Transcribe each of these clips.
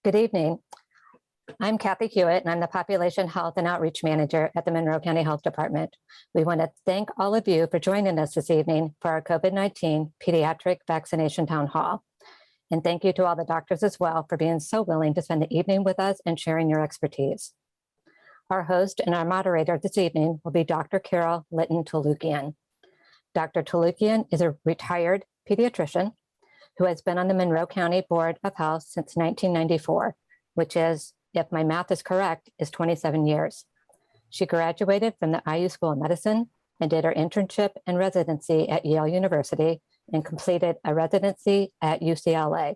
Good evening. I'm Kathy Hewitt, and I'm the Population Health and Outreach Manager at the Monroe County Health Department. We want to thank all of you for joining us this evening for our COVID-19 Pediatric Vaccination Town Hall. And thank you to all the doctors as well for being so willing to spend the evening with us and sharing your expertise. Our host and our moderator this evening will be Dr. Carol Litton-Tolukian. Dr. Tolukian is a retired pediatrician who has been on the Monroe County Board of Health since 1994, which is, if my math is correct, is 27 years. She graduated from the IU School of Medicine and did her internship and residency at Yale University and completed a residency at UCLA.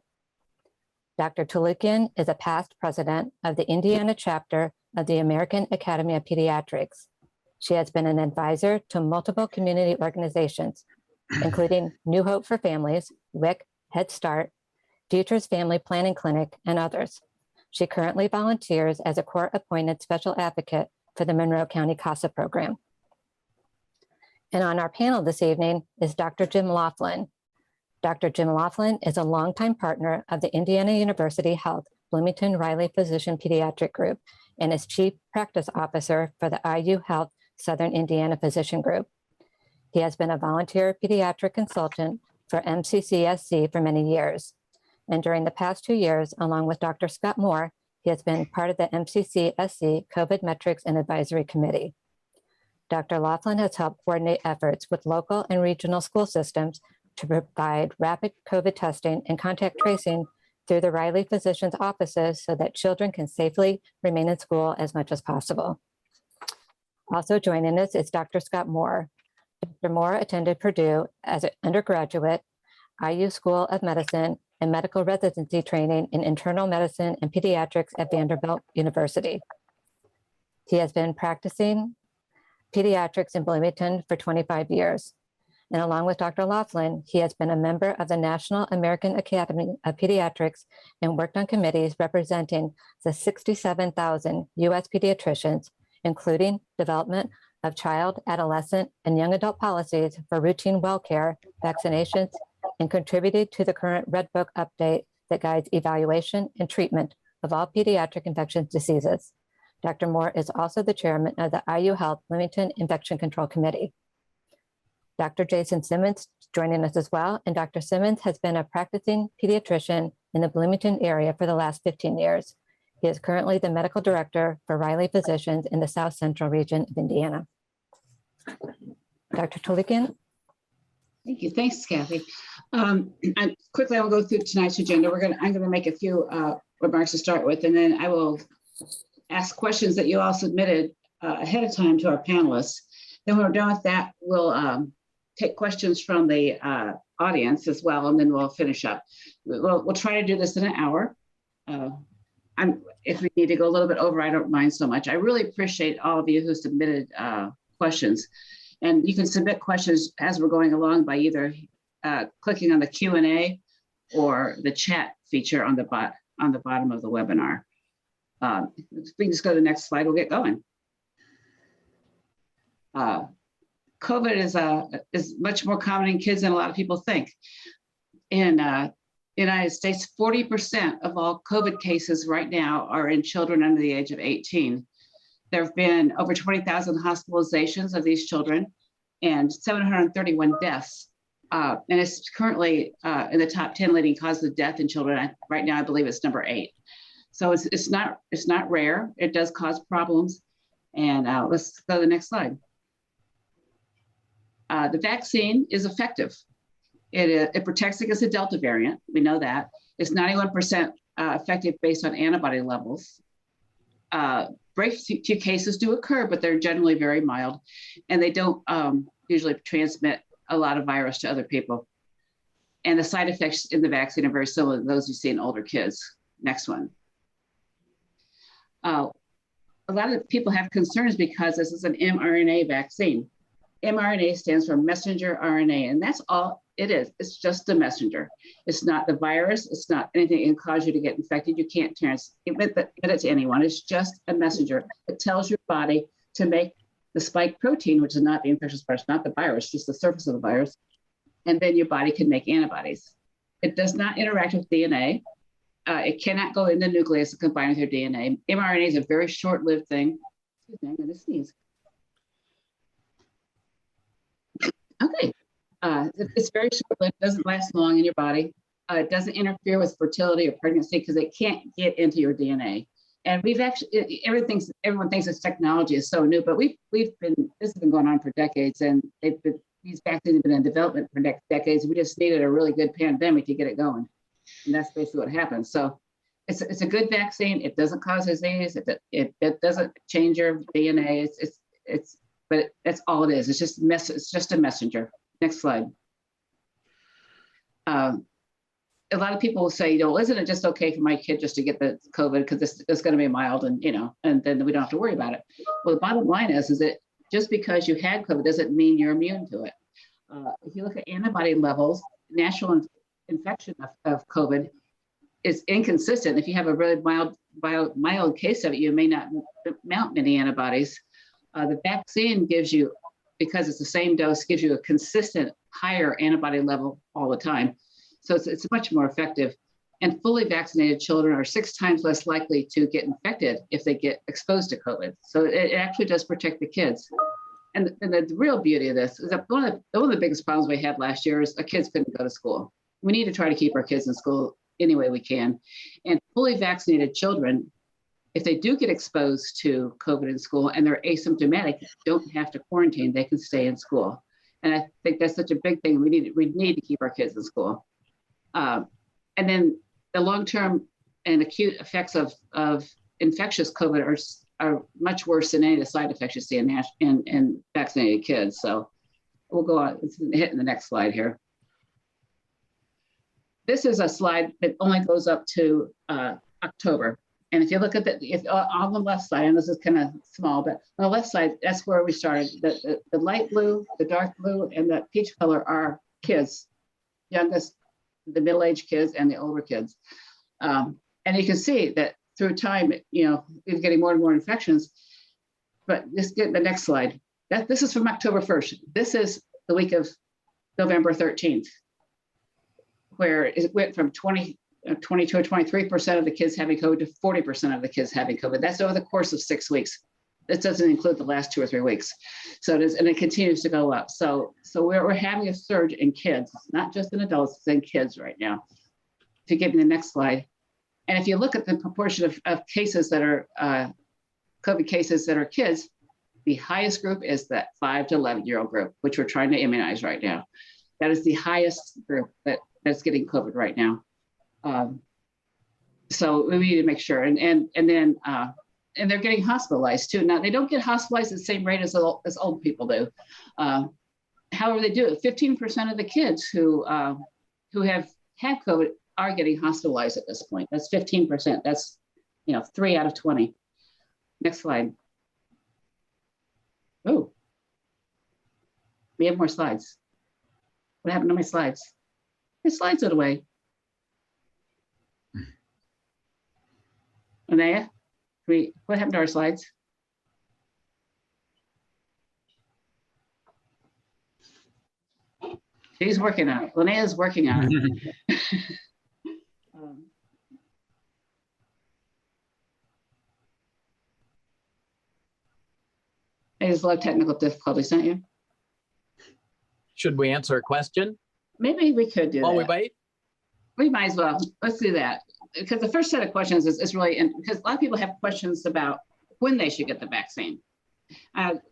Dr. Tolukian is a past president of the Indiana chapter of the American Academy of Pediatrics. She has been an advisor to multiple community organizations, including New Hope for Families, WIC, Head Start, Dietrich's Family Planning Clinic, and others. She currently volunteers as a court-appointed special advocate for the Monroe County CASA program. And on our panel this evening is Dr. Jim Laughlin. Dr. Jim Laughlin is a longtime partner of the Indiana University Health Bloomington Riley Physician Pediatric Group and is Chief Practice Officer for the IU Health Southern Indiana Physician Group. He has been a volunteer pediatric consultant for MCCSC for many years. And during the past 2 years, along with Dr. Scott Moore, he has been part of the MCCSC COVID Metrics and Advisory Committee. Dr. Laughlin has helped coordinate efforts with local and regional school systems to provide rapid COVID testing and contact tracing through the Riley physicians' offices so that children can safely remain in school as much as possible. Also joining us is Dr. Scott Moore. Dr. Moore attended Purdue as an undergraduate, IU School of Medicine, and medical residency training in internal medicine and pediatrics at Vanderbilt University. He has been practicing pediatrics in Bloomington for 25 years. And along with Dr. Laughlin, he has been a member of the National American Academy of Pediatrics and worked on committees representing the 67,000 US pediatricians, including development of child, adolescent, and young adult policies for routine well care, vaccinations, and contributed to the current Red Book update that guides evaluation and treatment of all pediatric infectious diseases. Dr. Moore is also the chairman of the IU Health Bloomington Infection Control Committee. Dr. Jason Simmons joining us as well, and Dr. Simmons has been a practicing pediatrician in the Bloomington area for the last 15 years. He is currently the medical director for Riley Physicians in the South Central region of Indiana. Dr. Tolukian. Thank you. Thanks, Kathy. Quickly, I'll go through tonight's agenda. I'm going to make a few remarks to start with, and then I will ask questions that you all submitted ahead of time to our panelists. Then when we're done with that, we'll take questions from the audience as well, and then we'll finish up. We'll try to do this in an hour. If we need to go a little bit over, I don't mind so much. I really appreciate all of you who submitted questions. And you can submit questions as we're going along by either clicking on the Q&A or the chat feature on the bottom of the webinar. If we can just go to the next slide, we'll get going. COVID is much more common in kids than a lot of people think. In the United States, 40% of all COVID cases right now are in children under the age of 18. There have been over 20,000 hospitalizations of these children and 731 deaths. And it's currently in the top 10 leading causes of death in children. Right now, I believe it's number 8. So it's not rare. It does cause problems. And let's go to the next slide. The vaccine is effective. It protects against the Delta variant. We know that. It's 91% effective based on antibody levels. Breakthrough cases do occur, but they're generally very mild, and they don't usually transmit a lot of virus to other people. And the side effects in the vaccine are very similar to those you see in older kids. Next one. A lot of people have concerns because this is an mRNA vaccine. mRNA stands for messenger RNA, and that's all it is. It's just a messenger. It's not the virus. It's not anything that can cause you to get infected. You can't transmit it to anyone. It's just a messenger. It tells your body to make the spike protein, which is not the infectious part, not the virus, just the surface of the virus, and then your body can make antibodies. It does not interact with DNA. it cannot go in the nucleus and combine with your DNA. mRNA is a very short-lived thing. Excuse me, I'm going to sneeze. Okay. It's very short-lived, doesn't last long in your body. It doesn't interfere with fertility or pregnancy because it can't get into your DNA. And we've actually, everyone thinks this technology is so new, but this has been going on for decades, and these vaccines have been in development for decades. We just needed a really good pandemic to get it going. And that's basically what happens. So it's a good vaccine. It doesn't cause disease. It doesn't change your DNA. But that's all it is. It's just a messenger. Next slide. A lot of people will say, isn't it just okay for my kid just to get the COVID because it's going to be mild and then we don't have to worry about it. Well, the bottom line is that just because you had COVID doesn't mean you're immune to it. If you look at antibody levels, national infection of COVID is inconsistent. If you have a really mild case of it, you may not mount many antibodies. The vaccine gives you, because it's the same dose, gives you a consistent higher antibody level all the time. So it's much more effective. And fully vaccinated children are 6 times less likely to get infected if they get exposed to COVID. So it actually does protect the kids. And the real beauty of this is that one of the biggest problems we had last year is the kids couldn't go to school. We need to try to keep our kids in school any way we can. And fully vaccinated children, if they do get exposed to COVID in school and they're asymptomatic, don't have to quarantine, they can stay in school. And I think that's such a big thing. We need to keep our kids in school. And then the long-term and acute effects of infectious COVID are much worse than any of the side effects you see in vaccinated kids. So we'll go on, let's hit in the next slide here. This is a slide that only goes up to October. And if you look at on the left side, and this is kind of small, but on the left side, that's where we started. The light blue, the dark blue, and the peach color are kids, youngest, the middle-aged kids and the older kids. And you can see that through time, we're getting more and more infections. But let's get the next slide. This is from October 1st. This is the week of November 13th, where it went from 22 or 23% of the kids having COVID to 40% of the kids having COVID. That's over the course of 6 weeks. This doesn't include the last 2 or 3 weeks. So it is, and it continues to go up. So we're having a surge in kids, not just in adults, it's in kids right now. To give me the next slide. And if you look at the proportion of cases that are COVID cases that are kids, the highest group is that 5 to 11-year-old group, which we're trying to immunize right now. That is the highest group that's getting COVID right now. So we need to make sure, and then they're getting hospitalized too. Now they don't get hospitalized at the same rate as old people do. However, they do it. 15% of the kids who have had COVID are getting hospitalized at this point. That's 15%. That's 3 out of 20. Next slide. Oh, we have more slides. What happened to my slides? My slides went away. Linnea, what happened to our slides? She's working on it. Linnea's working on it. There's a lot of technical difficulties, don't you? Should we answer a question? Maybe we could do that. While we wait? We might as well. Let's do that. Because the first set of questions is really, because a lot of people have questions about when they should get the vaccine.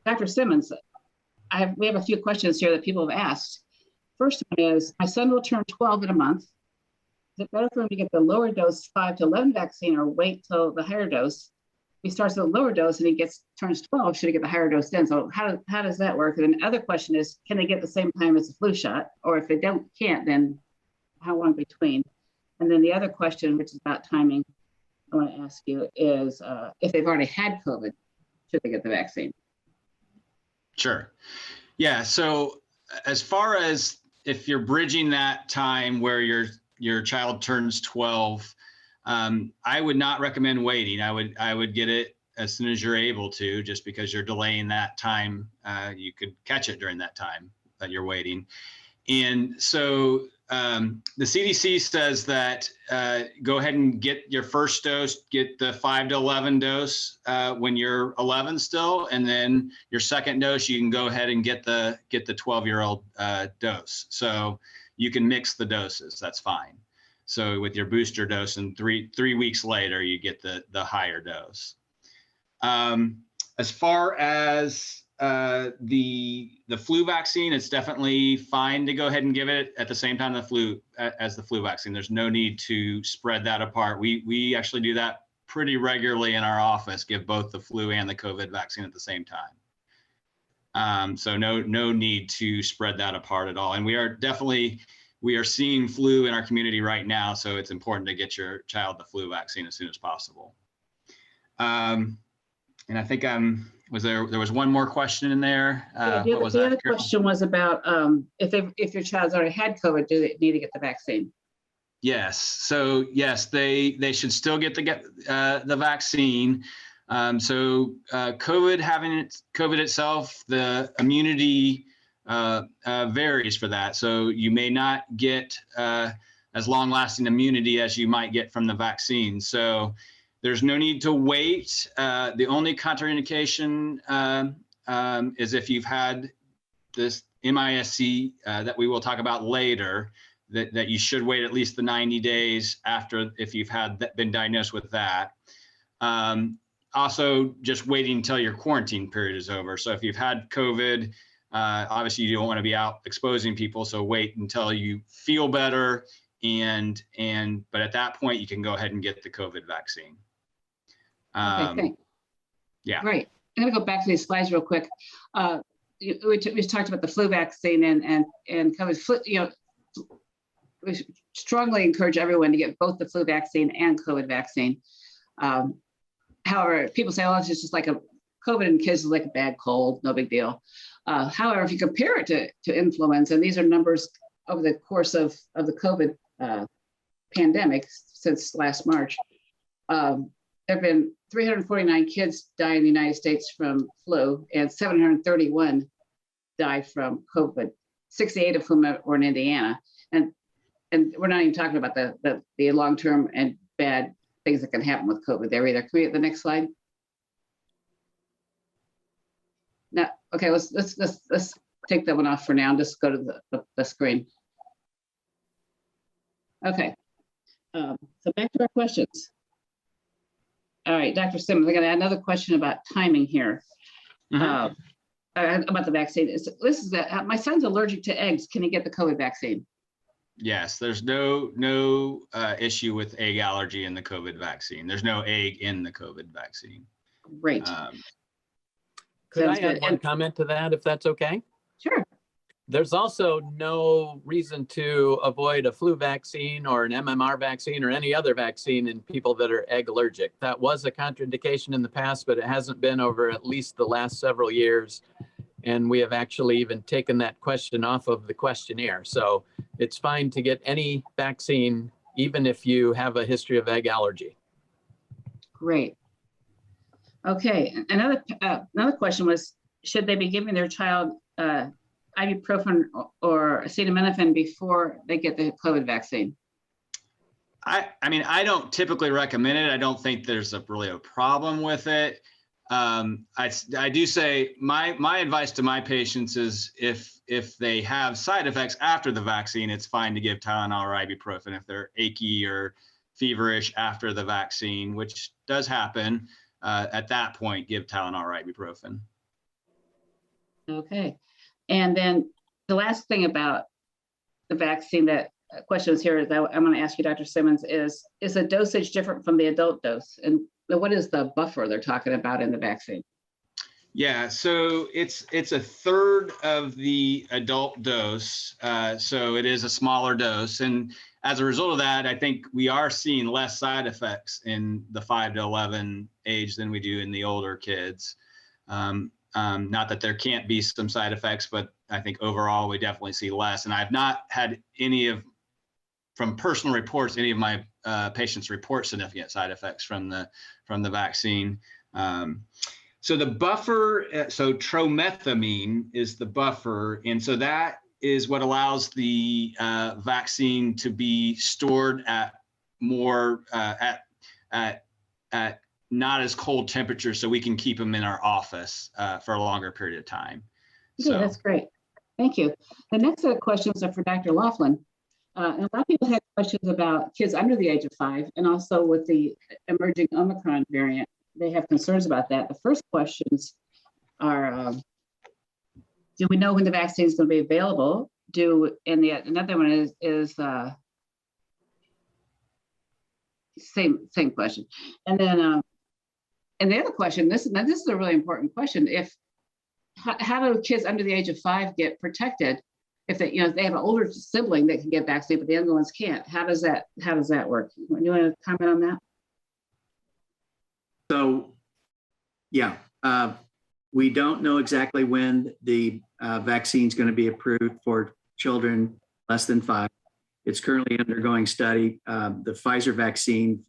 Dr. Simmons, we have a few questions here that people have asked. First one is, my son will turn 12 in a month. Is it better for him to get the lower dose 5 to 11 vaccine or wait till the higher dose? He starts at the lower dose and he turns 12, should he get the higher dose then? So how does that work? And then the other question is, can they get the same time as the flu shot? Or if they can't, then how long between? And then the other question, which is about timing, I want to ask you is, if they've already had COVID, should they get the vaccine? Sure. Yeah. So as far as if you're bridging that time where your child turns 12, I would not recommend waiting. I would get it as soon as you're able to, just because you're delaying that time. You could catch it during that time that you're waiting. And so the CDC says that go ahead and get your first dose, get the 5 to 11 dose when you're 11 still, and then your second dose, you can go ahead and get the 12-year-old dose. So you can mix the doses. That's fine. So with your booster dose, and three weeks later, you get the higher dose. As far as the flu vaccine, it's definitely fine to go ahead and give it at the same time as the flu vaccine. There's no need to spread that apart. We actually do that pretty regularly in our office, give both the flu and the COVID vaccine at the same time. So no need to spread that apart at all. And we are seeing flu in our community right now, so it's important to get your child the flu vaccine as soon as possible. And I think there was one more question in there. The other question was about if your child's already had COVID, do they need to get the vaccine? Yes. So yes, they should still get the vaccine. So COVID itself, the immunity varies for that. So you may not get as long-lasting immunity as you might get from the vaccine. So there's no need to wait. The only contraindication is if you've had this MIS-C that we will talk about later, that you should wait at least the 90 days after if you've been diagnosed with that. Also, just waiting until your quarantine period is over. So if you've had COVID, obviously you don't want to be out exposing people. So wait until you feel better, but at that point you can go ahead and get the COVID vaccine. Okay, thanks. Yeah. Right. I'm going to go back to these slides real quick. We talked about the flu vaccine and COVID. Flu, we strongly encourage everyone to get both the flu vaccine and COVID vaccine. However, people say, oh, it's just like a COVID in kids is like a bad cold, no big deal. However, if you compare it to influenza, and these are numbers over the course of the COVID pandemic since last March, there have been 349 kids die in the United States from flu, and 731 die from COVID, 68 of whom were in Indiana. And we're not even talking about the long-term and bad things that can happen with COVID there either. Can we get the next slide? No, okay, let's take that one off for now and just go to the screen. Okay, so back to our questions. All right, Dr. Simmons, I got another question about timing here. About the vaccine. My son's allergic to eggs. Can he get the COVID vaccine? Yes, there's no issue with egg allergy in the COVID vaccine. There's no egg in the COVID vaccine. Great. Could I add one comment to that, if that's okay? Sure. There's also no reason to avoid a flu vaccine or an MMR vaccine or any other vaccine in people that are egg allergic. That was a contraindication in the past, but it hasn't been over at least the last several years. And we have actually even taken that question off of the questionnaire. So it's fine to get any vaccine, even if you have a history of egg allergy. Great. Okay, another question was, should they be giving their child ibuprofen or acetaminophen before they get the COVID vaccine? I mean, I don't typically recommend it. I don't think there's really a problem with it. I do say my advice to my patients is if they have side effects after the vaccine, it's fine to give Tylenol or ibuprofen. If they're achy or feverish after the vaccine, which does happen, at that point, give Tylenol or ibuprofen. Okay. And then the last thing about the vaccine that questions here that I'm going to ask you, Dr. Simmons, is the dosage different from the adult dose? And what is the buffer they're talking about in the vaccine? Yeah, so it's a third of the adult dose. So it is a smaller dose. And as a result of that, I think we are seeing less side effects in the 5 to 11 age than we do in the older kids. Not that there can't be some side effects, but I think overall we definitely see less. And I've not had from personal reports, any of my patients report significant side effects from the vaccine. So the buffer, so tromethamine is the buffer. And so that is what allows the vaccine to be stored at more at not as cold temperatures, so we can keep them in our office for a longer period of time. Okay, So that's great. Thank you. The next set of questions are for Dr. Laughlin. And a lot of people had questions about kids under the age of 5, and also with the emerging Omicron variant, they have concerns about that. The first questions are, do we know when the vaccine is going to be available? Another one is same question. And then, and the other question, this is a really important question. How do kids under the age of 5 get protected if they, if they have an older sibling that can get vaccinated, but the younger ones can't? How does that work? You want to comment on that? So, yeah, we don't know exactly when the vaccine is going to be approved for children less than 5. It's currently undergoing study. The Pfizer vaccine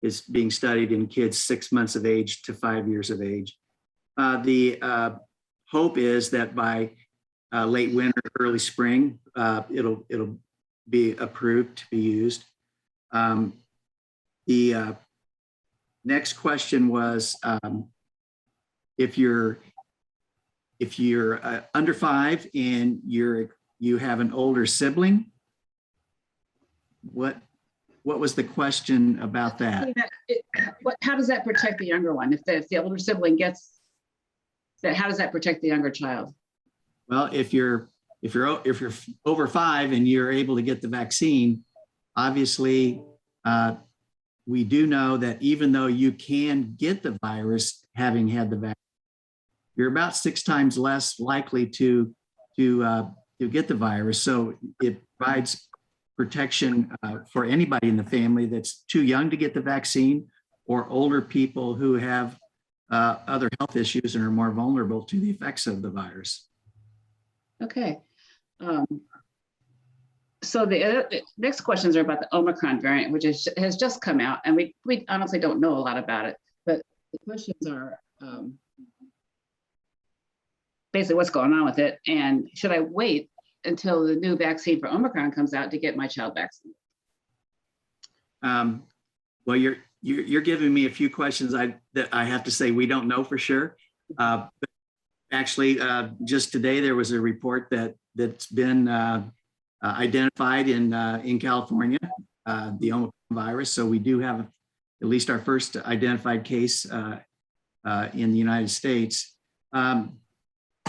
is being studied in kids 6 months of age to 5 years of age. The hope is that by late winter, early spring, it'll be approved to be used. The next question was if you're under 5 and you have an older sibling, what was the question about that? How does that protect the younger one? If the older sibling gets that, how does that protect the younger child? Well, if you're over 5 and you're able to get the vaccine, obviously we do know that even though you can get the virus having had the vaccine, you're about 6 times less likely to get the virus. So it provides protection for anybody in the family that's too young to get the vaccine, or older people who have other health issues and are more vulnerable to the effects of the virus. Okay. So the next questions are about the Omicron variant, which has just come out, and we honestly don't know a lot about it. But the questions are basically what's going on with it, and should I wait until the new vaccine for Omicron comes out to get my child vaccinated? Well, you're giving me a few questions that I have to say we don't know for sure. But actually, just today there was a report that's been identified in California, the Omicron virus. So we do have at least our first identified case in the United States.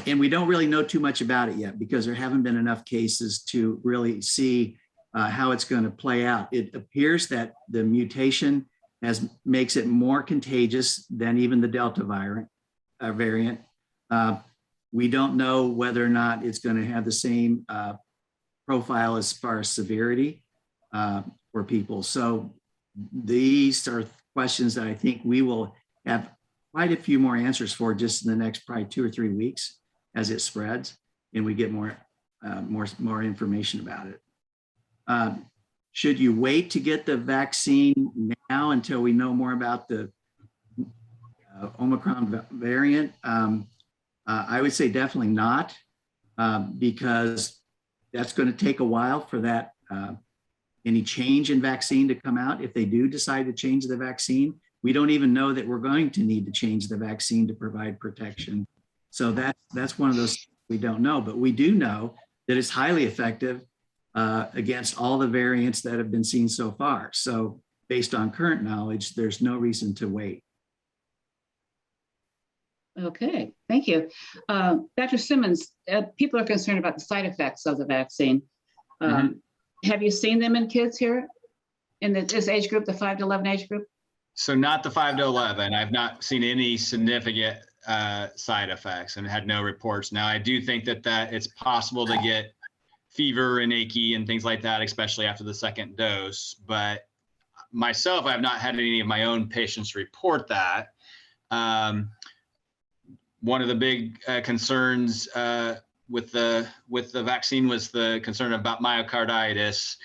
And we don't really know too much about it yet because there haven't been enough cases to really see how it's going to play out. It appears that the mutation makes it more contagious than even the Delta variant. We don't know whether or not it's going to have the same profile as far as severity for people. So these are questions that I think we will have quite a few more answers for just in the next probably 2 or 3 weeks as it spreads and we get more information about it. Should you wait to get the vaccine now until we know more about the Omicron variant? I would say definitely not, because that's going to take a while for that any change in vaccine to come out. If they do decide to change the vaccine, we don't even know that we're going to need to change the vaccine to provide protection. So that's one of those we don't know, but we do know that it's highly effective against all the variants that have been seen so far. So based on current knowledge, there's no reason to wait. Okay, thank you. Dr. Simmons, people are concerned about the side effects of the vaccine. Have you seen them in kids here in this age group, the 5 to 11 age group? So not the 5 to 11. I've not seen any significant side effects and had no reports. Now, I do think that it's possible to get fever and achy and things like that, especially after the second dose. But myself, I have not had any of my own patients report that. One of the big concerns with the vaccine was the concern about myocarditis.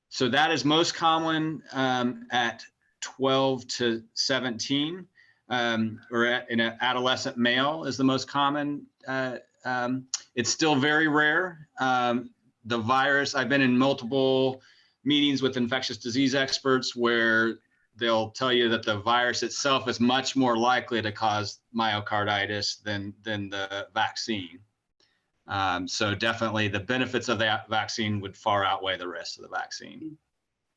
So that is most common at 12 to 17, or in an adolescent male is the most common it's still very rare. The virus, I've been in multiple meetings with infectious disease experts where they'll tell you that the virus itself is much more likely to cause myocarditis than the vaccine. So definitely the benefits of that vaccine would far outweigh the risks of the vaccine.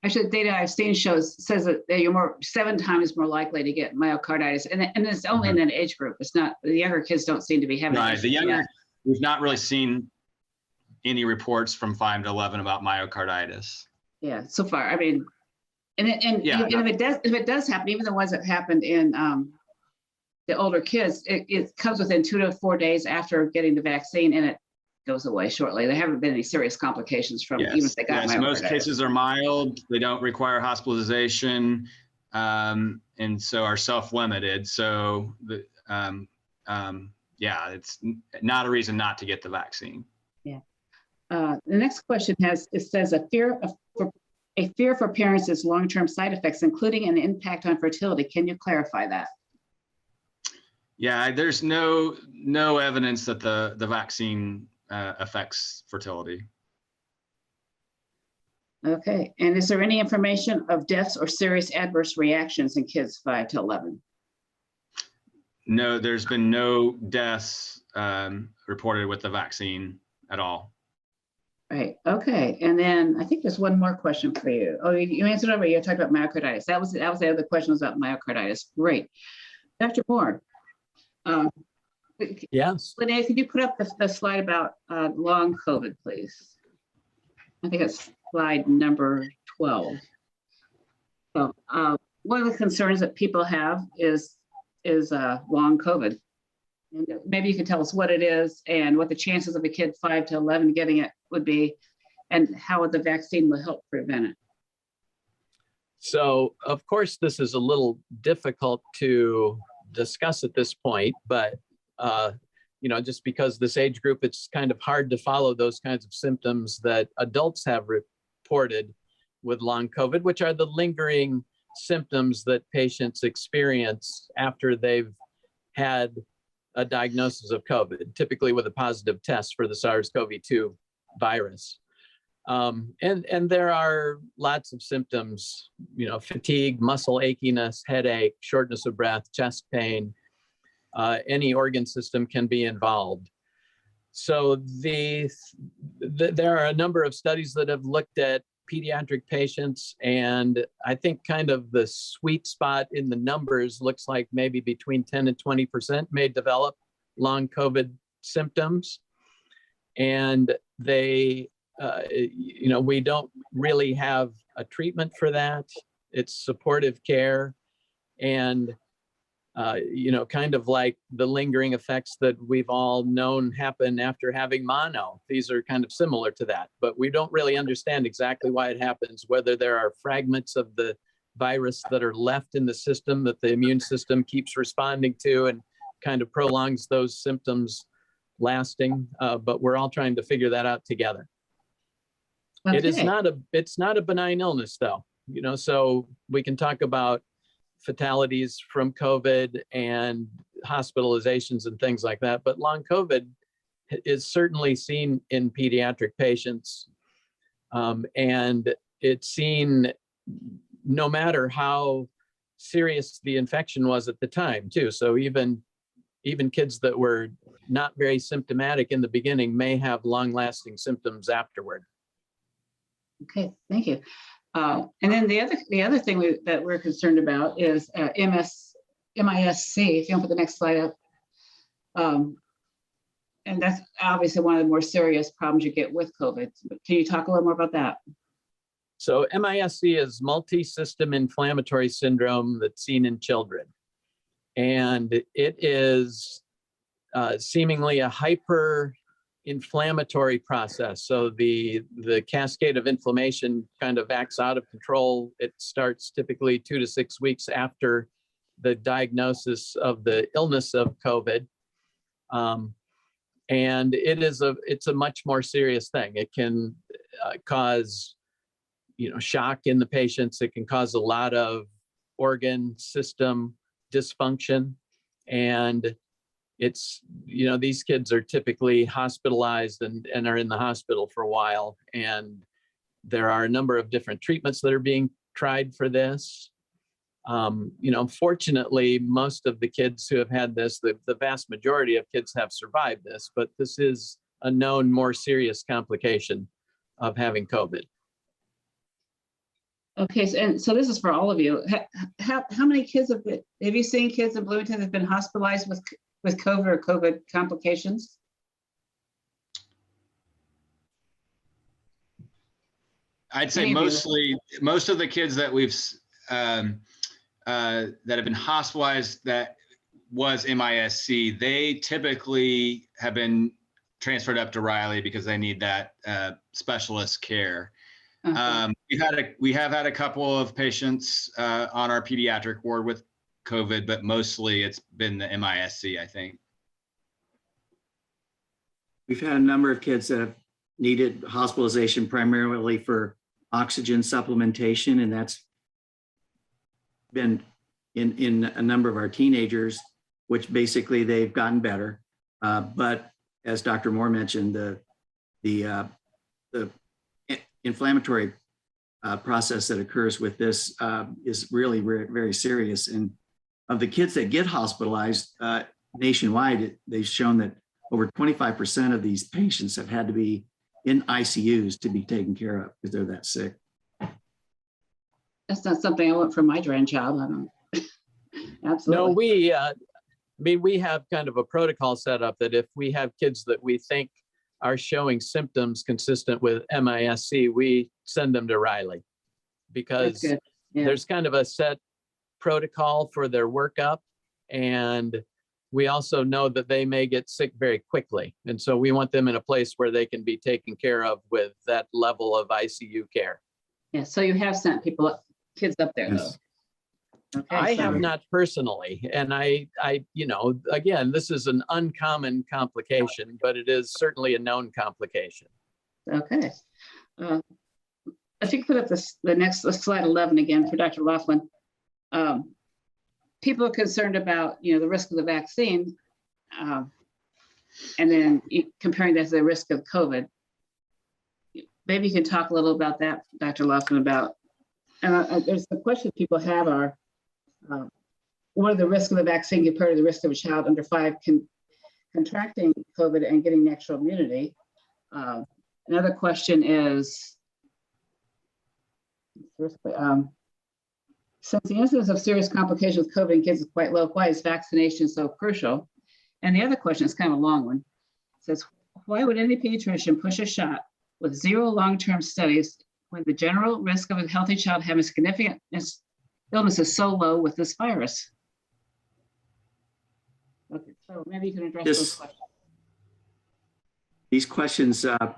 Actually, the data I've seen says that you're 7 times more likely to get myocarditis, and it's only in an age group. It's not, the younger kids don't seem to be having. Right, the younger, we've not really seen any reports from 5 to 11 about myocarditis. Yeah, so far. I mean, and Yeah, if it does happen, even the ones that happened in the older kids, it comes within 2 to 4 days after getting the vaccine, and it goes away shortly. There haven't been any serious complications from even if they got myocarditis. Most cases are mild. They don't require hospitalization, and so are self-limited. So yeah, it's not a reason not to get the vaccine. Yeah. The next question says a fear for parents is long-term side effects, including an impact on fertility. Can you clarify that? Yeah, there's no evidence that the vaccine affects fertility. Okay, and is there any information of deaths or serious adverse reactions in kids 5 to 11? No, there's been no deaths reported with the vaccine at all. Right, okay, and then I think there's one more question for you. Oh, you answered already. You talked about myocarditis. That was the other question, was about myocarditis. Great. Dr. Moore. Yes. Linnea, could you put up the slide about long COVID, please? I think it's slide number 12. So one of the concerns that people have is long COVID. And maybe you could tell us what it is and what the chances of a kid 5 to 11 getting it would be, and how the vaccine will help prevent it. So, of course, this is a little difficult to discuss at this point, but just because this age group, it's kind of hard to follow those kinds of symptoms that adults have reported with long COVID, which are the lingering symptoms that patients experience after they've had a diagnosis of COVID, typically with a positive test for the SARS-CoV-2 virus. And there are lots of symptoms, fatigue, muscle achiness, headache, shortness of breath, chest pain. Any organ system can be involved. So there are a number of studies that have looked at pediatric patients, and I think kind of the sweet spot in the numbers looks like maybe between 10 and 20% may develop long COVID symptoms. And we don't really have a treatment for that. It's supportive care, and kind of like the lingering effects that we've all known happen after having mono. These are kind of similar to that, but we don't really understand exactly why it happens, whether there are fragments of the virus that are left in the system that the immune system keeps responding to and kind of prolongs those symptoms lasting. But we're all trying to figure that out together. Okay. It's not a benign illness though, so we can talk about fatalities from COVID and hospitalizations and things like that. But long COVID is certainly seen in pediatric patients. And it's seen no matter how serious the infection was at the time too. So even kids that were not very symptomatic in the beginning may have long-lasting symptoms afterward. Okay, thank you. And then the other thing that we're concerned about is MISC. If you want to put the next slide up. And that's obviously one of the more serious problems you get with COVID. Can you talk a little more about that? So MISC is multi-system inflammatory syndrome that's seen in children. And it is seemingly a hyper-inflammatory process. So the cascade of inflammation kind of acts out of control. It starts typically 2 to 6 weeks after the diagnosis of the illness of COVID. And it's a much more serious thing. It can cause shock in the patients. It can cause a lot of organ system dysfunction. And it's, these kids are typically hospitalized and are in the hospital for a while. And there are a number of different treatments that are being tried for this. Fortunately, most of the kids who have had this, the vast majority of kids have survived this, but this is a known more serious complication of having COVID. Okay, so this is for all of you. How many kids have you seen kids in Bloomington that have been hospitalized with COVID or COVID complications? I'd say most of the kids that we've that have been hospitalized that was MISC, they typically have been transferred up to Riley because they need that specialist care. Okay. We have had a couple of patients on our pediatric ward with COVID, but mostly it's been the MISC, I think. We've had a number of kids that have needed hospitalization primarily for oxygen supplementation, and that's been in a number of our teenagers, which basically they've gotten better. But as Dr. Moore mentioned, the inflammatory process that occurs with this is really very serious. And of the kids that get hospitalized nationwide, they've shown that over 25% of these patients have had to be in ICUs to be taken care of because they're that sick. That's not something I want for my grandchild. I don't. Absolutely. No, we have kind of a protocol set up that if we have kids that we think are showing symptoms consistent with MISC, we send them to Riley because there's kind of a set protocol for their workup. And we also know that they may get sick very quickly. And so we want them in a place where they can be taken care of with that level of ICU care. Yeah, so you have sent kids up there, Yes. though. Okay, I so- have not personally, and I, again, this is an uncommon complication, but it is certainly a known complication. Okay. If you could put up the next slide 11 again for Dr. Laughlin. People are concerned about, the risk of the vaccine, and then comparing that to the risk of COVID. Maybe you can talk a little about that, Dr. Laughlin, about, and there's the question people have are, what are the risks of the vaccine compared to the risk of a child under 5 contracting COVID and getting natural immunity? Another question is, since the incidence of serious complications with COVID in kids is quite low, why is vaccination so crucial? And the other question is kind of a long one. It says, why would any pediatrician push a shot with 0 long-term studies when the general risk of a healthy child having significant illness is so low with this virus? Okay, so maybe you can address those questions. These questions kind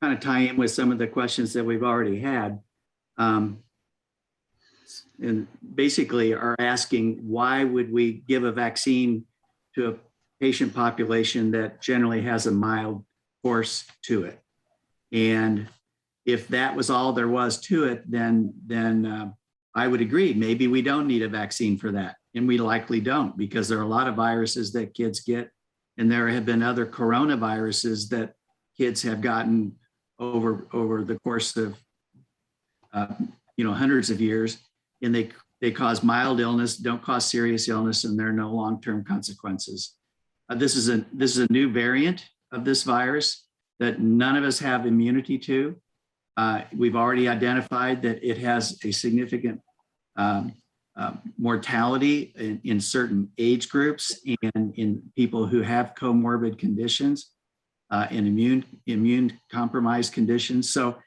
of tie in with some of the questions that we've already had. And basically are asking, why would we give a vaccine to a patient population that generally has a mild course to it? And if that was all there was to it, then I would agree. Maybe we don't need a vaccine for that. And we likely don't, because there are a lot of viruses that kids get. And there have been other coronaviruses that kids have gotten over the course of hundreds of years. And they cause mild illness, don't cause serious illness, and there are no long-term consequences. This is a new variant of this virus that none of us have immunity to. We've already identified that it has a significant mortality in certain age groups and in people who have comorbid conditions and immune compromised conditions. So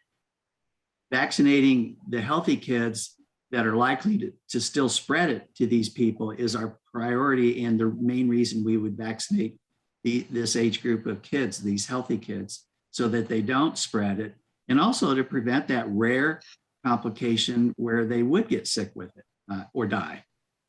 vaccinating the healthy kids that are likely to still spread it to these people is our priority and the main reason we would vaccinate this age group of kids, these healthy kids, so that they don't spread it, and also to prevent that rare complication where they would get sick with it or die.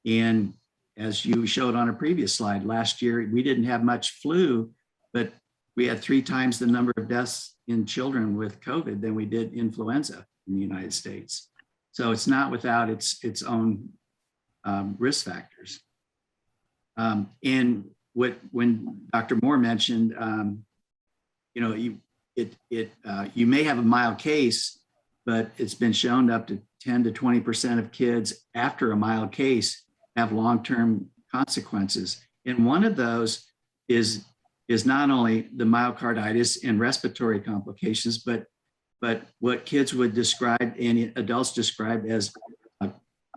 And as you showed on a previous slide, last year we didn't have much flu, but we had 3 times the number of deaths in children with COVID than we did influenza in the United States. So it's not without its own risk factors. And when Dr. Moore mentioned, you know, you may have a mild case, but it's been shown up to 10 to 20% of kids after a mild case have long-term consequences. And one of those is not only the myocarditis and respiratory complications, but what kids would describe and adults describe as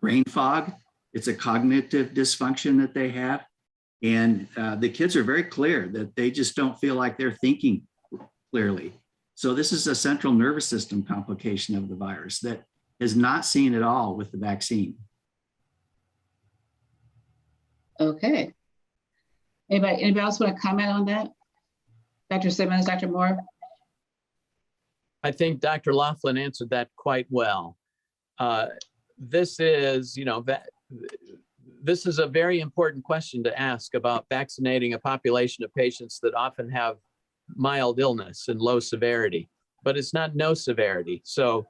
brain fog. It's a cognitive dysfunction that they have. And the kids are very clear that they just don't feel like they're thinking clearly. So this is a central nervous system complication of the virus that is not seen at all with the vaccine. Okay. Anybody else want to comment on that? Dr. Simmons, Dr. Moore? I think Dr. Laughlin answered that quite well. This is, you know, this is a very important question to ask about vaccinating a population of patients that often have mild illness and low severity, but it's not no severity. So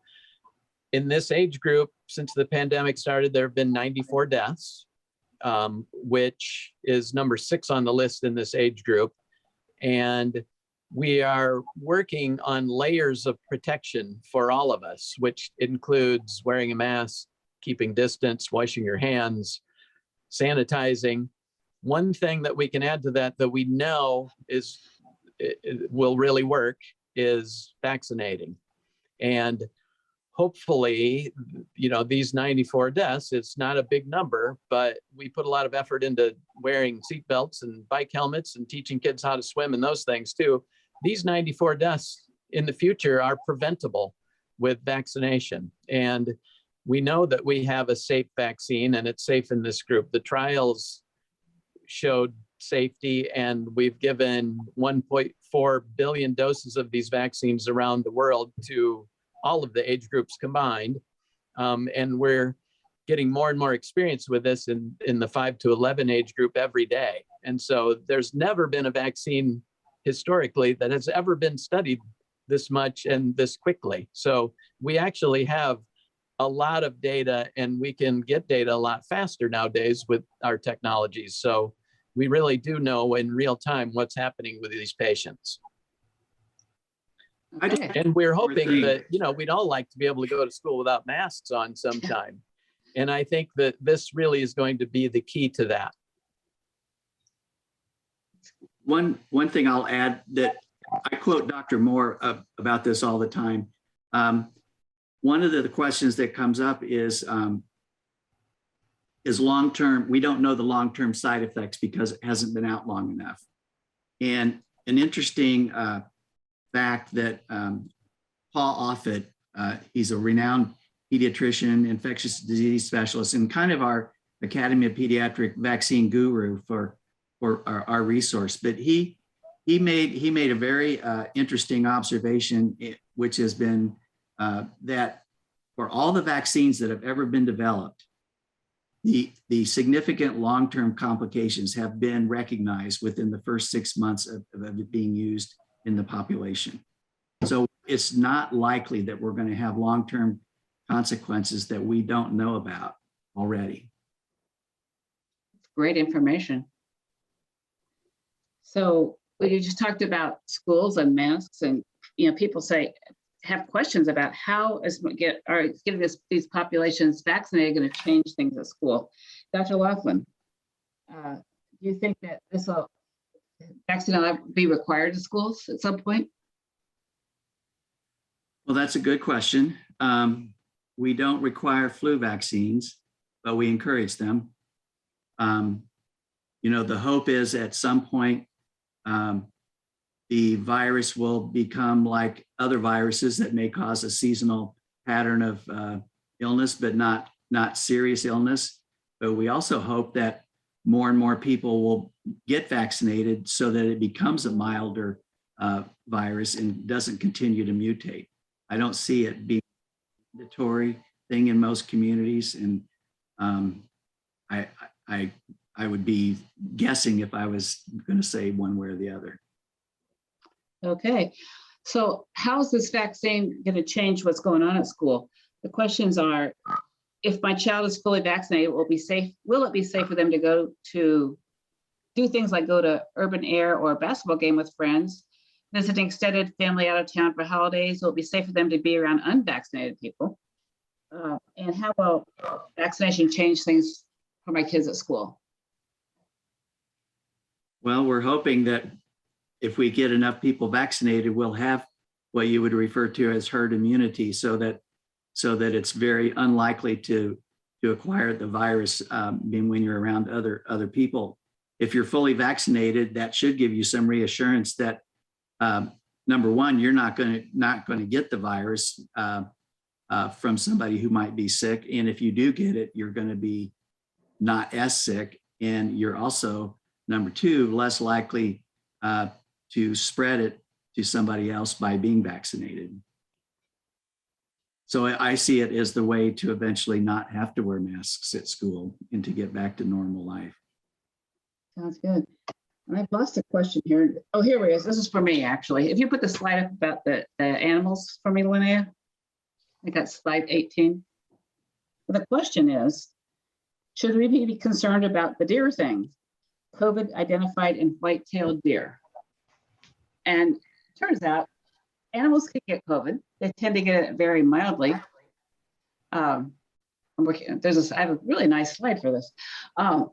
in this age group, since the pandemic started, there have been 94 deaths, which is number 6 on the list in this age group. And we are working on layers of protection for all of us, which includes wearing a mask, keeping distance, washing your hands, sanitizing. One thing that we can add to that we know is it will really work is vaccinating. And hopefully, you know, these 94 deaths, it's not a big number, but we put a lot of effort into wearing seatbelts and bike helmets and teaching kids how to swim and those things too. These 94 deaths in the future are preventable with vaccination. And we know that we have a safe vaccine and it's safe in this group. The trials showed safety, and we've given 1.4 billion doses of these vaccines around the world to all of the age groups combined. And we're getting more and more experience with this in the 5 to 11 age group every day. And so there's never been a vaccine historically that has ever been studied this much and this quickly. So we actually have a lot of data, and we can get data a lot faster nowadays with our technologies. So we really do know in real time what's happening with these patients. Okay. And we're hoping that, you know, we'd all like to be able to go to school without masks on sometime. And I think that this really is going to be the key to that. One thing I'll add that I quote Dr. Moore about this all the time. One of the questions that comes up is long-term. We don't know the long-term side effects because it hasn't been out long enough. And an interesting fact that Paul Offit, he's a renowned pediatrician, infectious disease specialist, and kind of our Academy of Pediatric vaccine guru for our resource. But he made a very interesting observation, which has been that for all the vaccines that have ever been developed, the significant long-term complications have been recognized within the first 6 months of it being used in the population. So it's not likely that we're going to have long-term consequences that we don't know about already. Great information. So we just talked about schools and masks, and people have questions about how is getting these populations vaccinated going to change things at school. Dr. Laughlin, do you think that vaccine will be required in schools at some point? Well, that's a good question. We don't require flu vaccines, but we encourage them. The hope is at some point, the virus will become like other viruses that may cause a seasonal pattern of illness, but not serious illness. But we also hope that more and more people will get vaccinated so that it becomes a milder virus and doesn't continue to mutate. I don't see it being a mandatory thing in most communities, and I would be guessing if I was going to say one way or the other. Okay, so how is this vaccine going to change what's going on at school? The questions are, if my child is fully vaccinated, will it be safe for them to go to do things like go to urban air or a basketball game with friends, visit an extended family out of town for holidays, will it be safe for them to be around unvaccinated people? And how will vaccination change things for my kids at school? Well, we're hoping that if we get enough people vaccinated, we'll have what you would refer to as herd immunity, so that it's very unlikely to acquire the virus when you're around other people. If you're fully vaccinated, that should give you some reassurance that number one, you're not going to get the virus from somebody who might be sick, and if you do get it, you're going to be not as sick, and you're also, number two, less likely to spread it to somebody else by being vaccinated. So I see it as the way to eventually not have to wear masks at school and to get back to normal life. Sounds good. I've lost a question here. Oh, here it is. This is for me, actually. If you put the slide up about the animals for me, Linnea, I got slide 18. The question is, should we be concerned about the deer thing? COVID identified in white-tailed deer. And it turns out animals can get COVID. They tend to get it very mildly. I have a really nice slide for this. But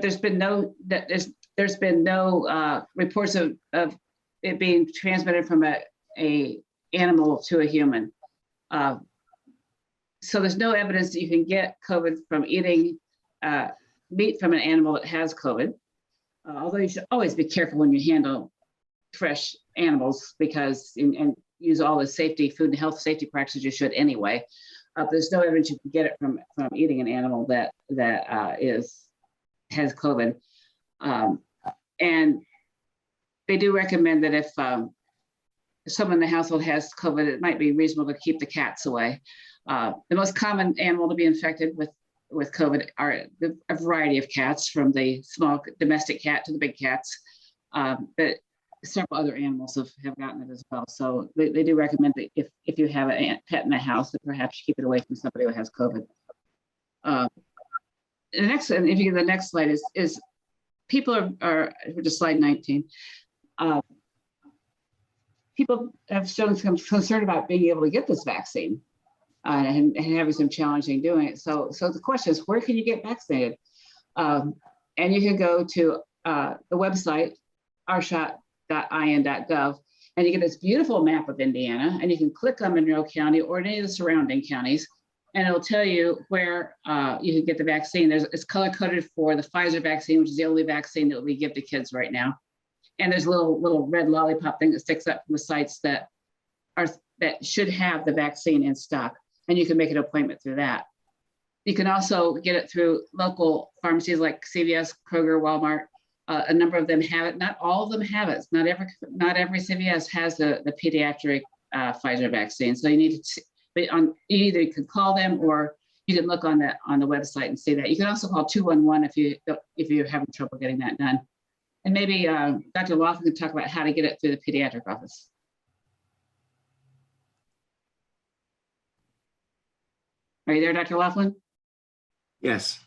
there's been no reports of it being transmitted from a animal to a human. So there's no evidence that you can get COVID from eating meat from an animal that has COVID. Although you should always be careful when you handle fresh animals, because and use all the food and health safety practices you should anyway. There's no evidence you can get it from eating an animal that has COVID. And they do recommend that if someone in the household has COVID, it might be reasonable to keep the cats away. The most common animal to be infected with COVID are a variety of cats, from the small domestic cat to the big cats. But several other animals have gotten it as well. So they do recommend that if you have a pet in the house, that perhaps you keep it away from somebody who has COVID. The next, and if you get the next slide, is people are just slide 19. People have shown some concern about being able to get this vaccine and having some challenging doing it. So the question is, where can you get vaccinated? And you can go to the website, ourshot.in.gov, and you get this beautiful map of Indiana, and you can click on Monroe County or any of the surrounding counties, and it'll tell you where you can get the vaccine. It's color-coded for the Pfizer vaccine, which is the only vaccine that we give to kids right now. And there's a little red lollipop thing that sticks up from the sites that should have the vaccine in stock, and you can make an appointment through that. You can also get it through local pharmacies like CVS, Kroger, Walmart. A number of them have it. Not all of them have it. Not every CVS has the pediatric Pfizer vaccine. So you need to, you either can call them or you can look on the website and see that. You can also call 211 if you're having trouble getting that done. And maybe Dr. Laughlin can talk about how to get it through the pediatric office. Are you there, Dr. Laughlin? Yes.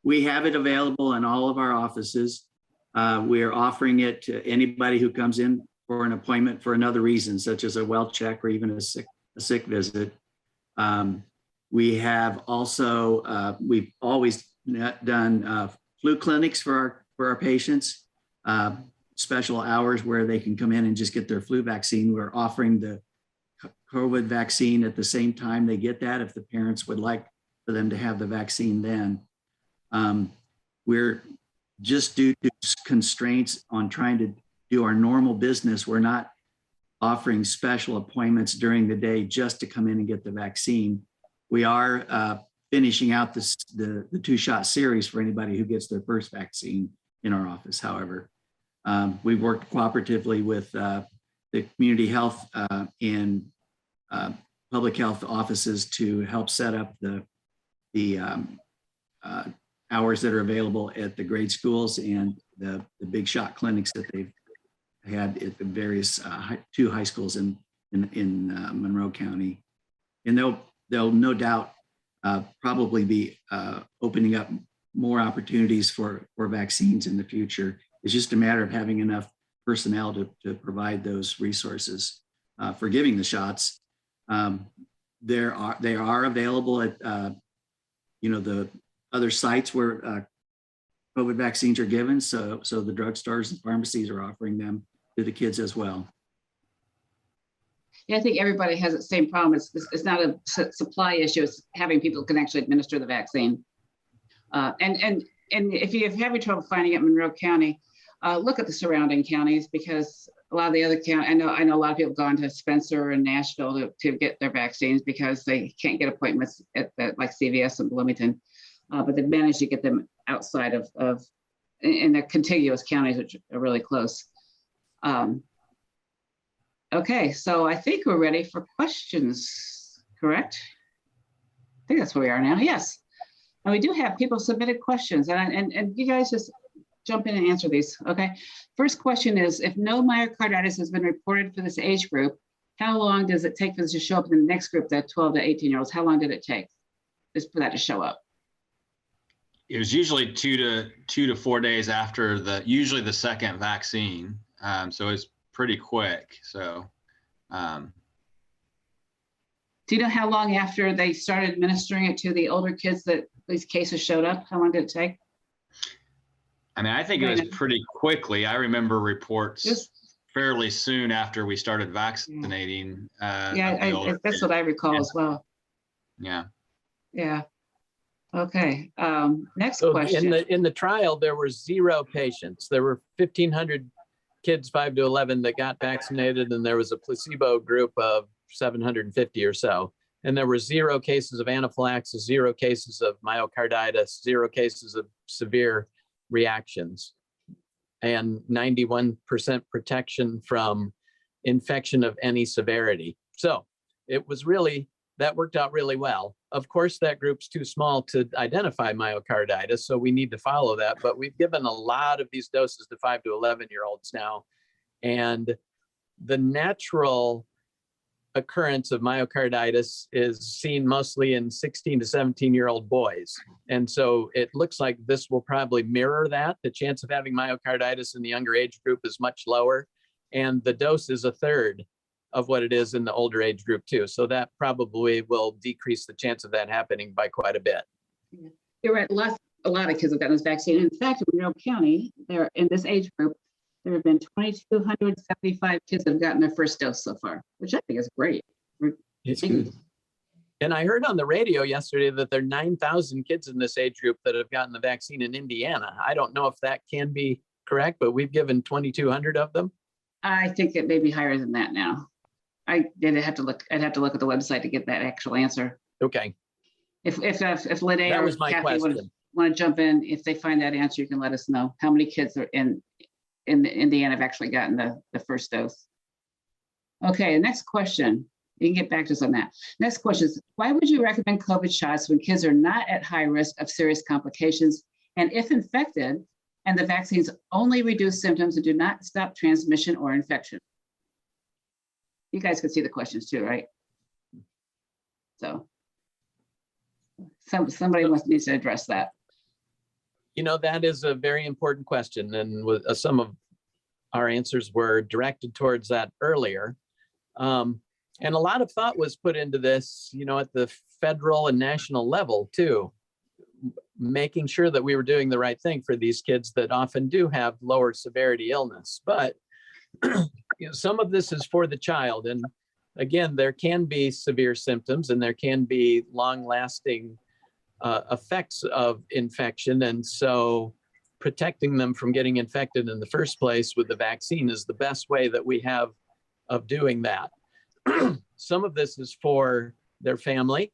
We have it available in all of our offices. We are offering it to anybody who comes in for an appointment for another reason, such as a well check or even a sick visit. We have also, we've always done flu clinics for our patients, special hours where they can come in and just get their flu vaccine. We're offering the COVID vaccine at the same time they get that, if the parents would like for them to have the vaccine then. We're just due to constraints on trying to do our normal business, we're not offering special appointments during the day just to come in and get the vaccine. We are finishing out the 2-shot series for anybody who gets their first vaccine in our office. However, we've worked cooperatively with the community health and public health offices to help set up the hours that are available at the grade schools and the big shot clinics that they've had at the various 2 high schools in Monroe County. And they'll no doubt probably be opening up more opportunities for vaccines in the future. It's just a matter of having enough personnel to provide those resources for giving the shots. They are available at the other sites where COVID vaccines are given. So the drugstores and pharmacies are offering them to the kids as well. Yeah, I think everybody has the same problem. It's not a supply issue. It's having people who can actually administer the vaccine. And if you're having trouble finding it in Monroe County, look at the surrounding counties, because a lot of the other counties, I know a lot of people have gone to Spencer and Nashville to get their vaccines because they can't get appointments at like CVS and Bloomington, but they've managed to get them outside of in the contiguous counties, which are really close. Okay, so I think we're ready for questions, correct? I think that's where we are now, yes. And we do have people submitted questions, and you guys just jump in and answer these, okay? First question is, if no myocarditis has been reported for this age group, how long does it take for this to show up in the next group, that 12 to 18-year-olds? How long did it take just for that to show up? It was usually 2 to 4 days after usually the second vaccine. So it's pretty quick. So, do you know how long after they started administering it to the older kids that these cases showed up? How long did it take? I mean, I think it was pretty quickly. I remember reports fairly soon after we started vaccinating. Yeah, that's what I recall as well. Yeah. Yeah. Okay. Next So question. in the trial, there were 0 patients. There were 1,500 kids 5 to 11 that got vaccinated, and there was a placebo group of 750 or so. And there were 0 cases of anaphylaxis, 0 cases of myocarditis, 0 cases of severe reactions, and 91% protection from infection of any severity. So it was that worked out really well. Of course, that group's too small to identify myocarditis, so we need to follow that. But we've given a lot of these doses to 5 to 11-year-olds now. And the natural occurrence of myocarditis is seen mostly in 16 to 17-year-old boys. And so it looks like this will probably mirror that. The chance of having myocarditis in the younger age group is much lower. And the dose is 1/3 of what it is in the older age group too. So that probably will decrease the chance of that happening by quite a bit. You're right. A lot of kids have gotten this vaccine. In fact, in Monroe County, in this age group, there have been 2,275 kids that have gotten their first dose so far, which I think is great. It's good. And I heard on the radio yesterday that there are 9,000 kids in this age group that have gotten the vaccine in Indiana. I don't know if that can be correct, but we've given 2,200 of them. I think it may be higher than that now. I'd have to look at the website to get that actual answer. Okay. If Linnea That or was my Kathy question. want to jump in, if they find that answer, you can let us know how many kids are in Indiana have actually gotten the first dose. Okay, the next question. You can get back to us on that. Next question is, why would you recommend COVID shots when kids are not at high risk of serious complications? And if infected, and the vaccines only reduce symptoms and do not stop transmission or infection? You guys can see the questions too, right? So somebody needs to address that. That is a very important question. And some of our answers were directed towards that earlier. And a lot of thought was put into this, at the federal and national level too, making sure that we were doing the right thing for these kids that often do have lower severity illness. But some of this is for the child. And again, there can be severe symptoms and there can be long-lasting effects of infection. And so protecting them from getting infected in the first place with the vaccine is the best way that we have of doing that. Some of this is for their family.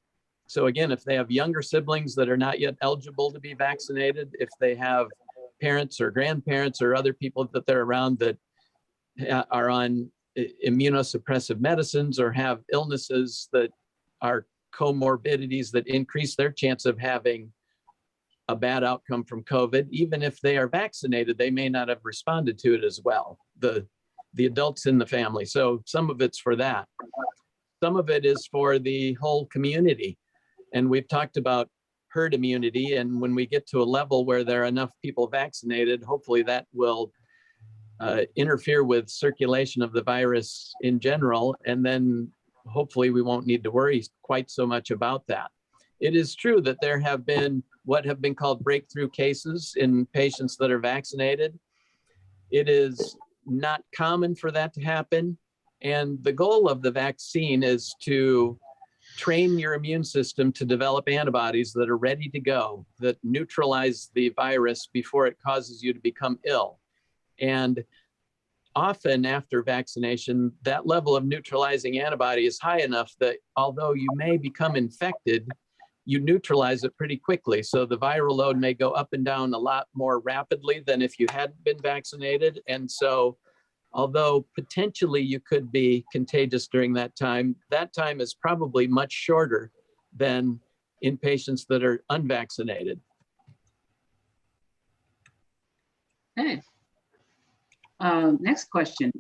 So again, if they have younger siblings that are not yet eligible to be vaccinated, if they have parents or grandparents or other people that they're around that are on immunosuppressive medicines or have illnesses that are comorbidities that increase their chance of having a bad outcome from COVID, even if they are vaccinated, they may not have responded to it as well, the adults in the family. So some of it's for that. Some of it is for the whole community. And we've talked about herd immunity. And when we get to a level where there are enough people vaccinated, hopefully that will interfere with circulation of the virus in general. And then hopefully we won't need to worry quite so much about that. It is true that there have been what have been called breakthrough cases in patients that are vaccinated. It is not common for that to happen. And the goal of the vaccine is to train your immune system to develop antibodies that are ready to go, that neutralize the virus before it causes you to become ill. And often after vaccination, that level of neutralizing antibody is high enough that although you may become infected, you neutralize it pretty quickly. So the viral load may go up and down a lot more rapidly than if you hadn't been vaccinated. And so although potentially you could be contagious during that time is probably much shorter than in patients that are unvaccinated. Okay. Next question.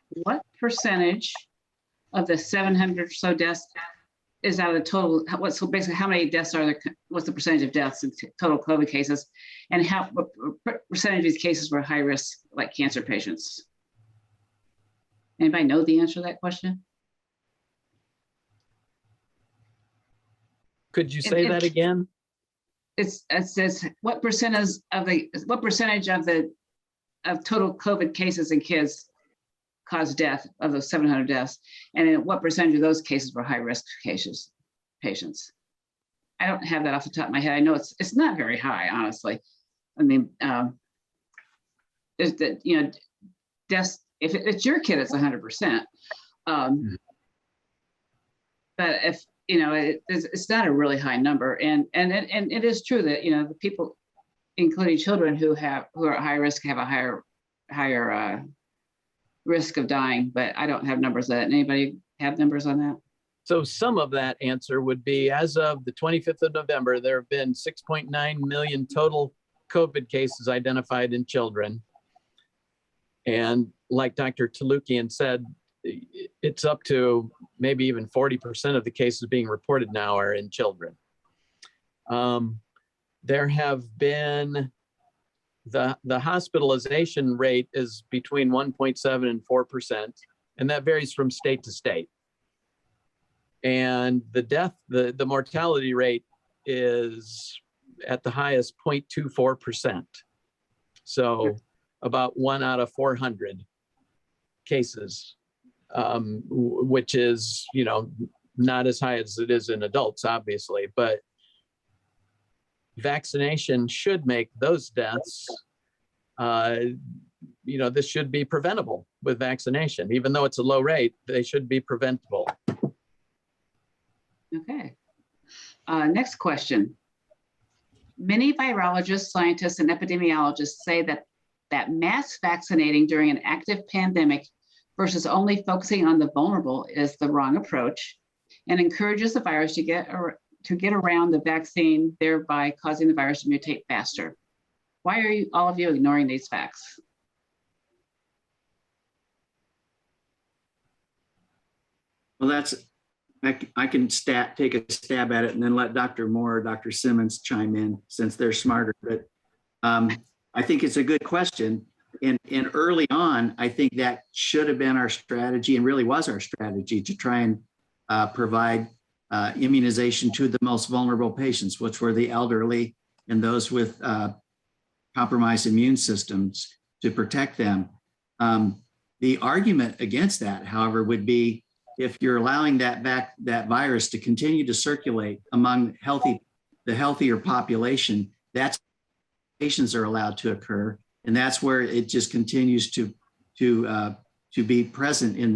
What percentage of the 700 or so deaths is out of the total? So basically, how many deaths are there? What's the percentage of deaths in total COVID cases? And what percentage of these cases were high risk, like cancer patients? Anybody know the answer to that question? Could you say that again? It says what percentage of total COVID cases in kids caused death of those 700 deaths, and then what percentage of those cases were high risk patients? I don't have that off the top of my head. I know it's not very high, honestly. I mean, is that, you know, deaths. If it's your kid, it's 100%. But if, you know, it's not a really high number, and it is true that, you know, the people, including children who are at high risk, have a higher risk of dying. But I don't have numbers on that. Anybody have numbers on that? So some of that answer would be, as of the 25th of November, there have been 6.9 million total COVID cases identified in children. And like Dr. Talukian said, it's up to maybe even 40% of the cases being reported now are in children. There have been, the hospitalization rate is between 1.7 and 4%, and that varies from state to state. And the mortality rate is at the highest 0.24%. So about 1 out of 400 cases, which is, you know, not as high as it is in adults, obviously, but vaccination should make those deaths, you know, this should be preventable with vaccination. Even though it's a low rate, they should be preventable. Okay. Next question. Many virologists, scientists, and epidemiologists say that mass vaccinating during an active pandemic versus only focusing on the vulnerable is the wrong approach, and encourages the virus to get around the vaccine, thereby causing the virus to mutate faster. Why are all of you ignoring these facts? Well, I can take a stab at it and then let Dr. Moore or Dr. Simmons chime in since they're smarter. But I think it's a good question. And early on, I think that should have been our strategy, and really was our strategy, to try and provide immunization to the most vulnerable patients, which were the elderly and those with compromised immune systems, to protect them. The argument against that, however, would be if you're allowing that virus to continue to circulate among the healthier population, that's patients are allowed to occur, and that's where it just continues to be present in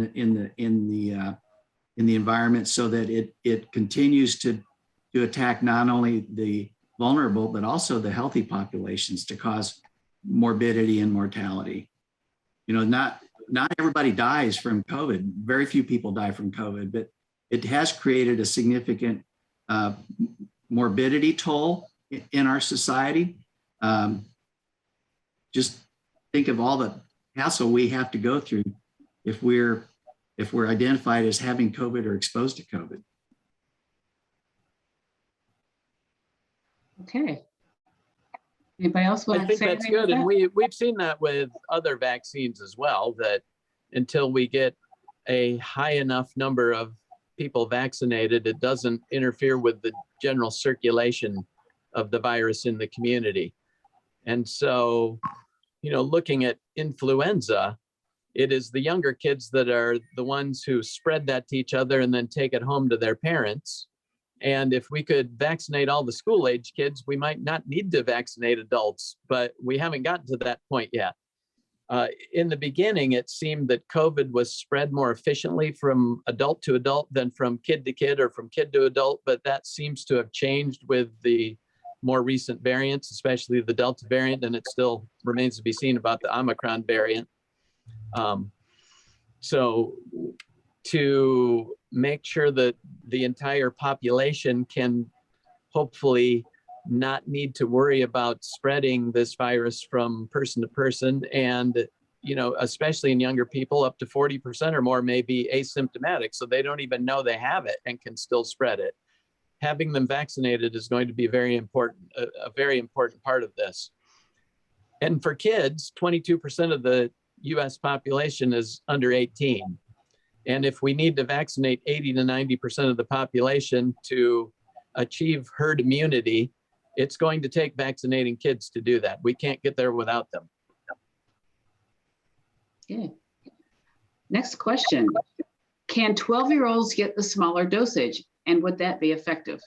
the environment, so that it continues to attack not only the vulnerable but also the healthy populations, to cause morbidity and mortality. You know, not everybody dies from COVID. Very few people die from COVID, but it has created a significant morbidity toll in our society. Just think of all the hassle we have to go through if we're identified as having COVID or exposed to COVID. Okay. Anybody else want I to think say that's anything good. about And that? we've seen that with other vaccines as well, that until we get a high enough number of people vaccinated, it doesn't interfere with the general circulation of the virus in the community. And so, looking at influenza, it is the younger kids that are the ones who spread that to each other and then take it home to their parents. And if we could vaccinate all the school age kids, we might not need to vaccinate adults, but we haven't gotten to that point yet. In the beginning, it seemed that COVID was spread more efficiently from adult to adult than from kid to kid or from kid to adult, but that seems to have changed with the more recent variants, especially the Delta variant, and it still remains to be seen about the Omicron variant. So to make sure that the entire population can hopefully not need to worry about spreading this virus from person to person, and especially in younger people, up to 40% or more may be asymptomatic, so they don't even know they have it and can still spread it. Having them vaccinated is going to be very important, a very important part of this. And for kids, 22% of the US population is under 18. And if we need to vaccinate 80 to 90% of the population to achieve herd immunity, it's going to take vaccinating kids to do that. We can't get there without them. Okay. Next question. Can 12-year-olds get the smaller dosage, and would that be effective?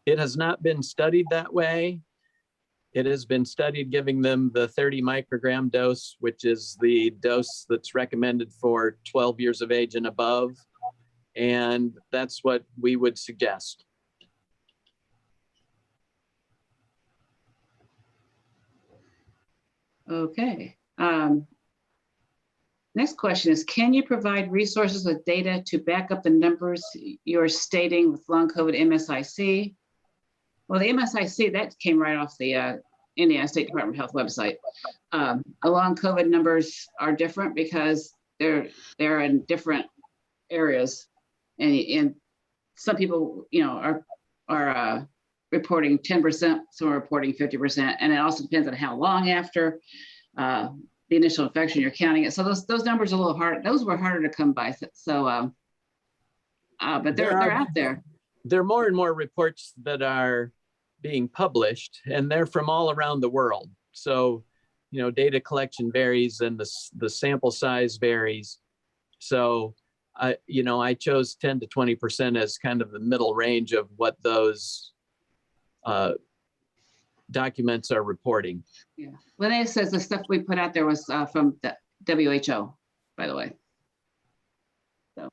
It has not been studied that way. It has been studied giving them the 30 microgram dose, which is the dose that's recommended for 12 years of age and above. And that's what we would suggest. Okay. Next question is, can you provide resources with data to back up the numbers you're stating with long COVID MSIC? Well, the MSIC, that came right off the Indiana State Department of Health website. The long COVID numbers are different because they're in different areas, and some people, are reporting 10%, some are reporting 50%, and it also depends on how long after the initial infection you're counting it. So those numbers are a little hard. Those were harder to come by. So, but they're out there. There are more and more reports that are being published, and they're from all around the world. So, data collection varies and the sample size varies. So, I chose 10 to 20% as kind of the middle range of what those documents are reporting. Yeah. Linnea says the stuff we put out there was from the WHO, by the way. So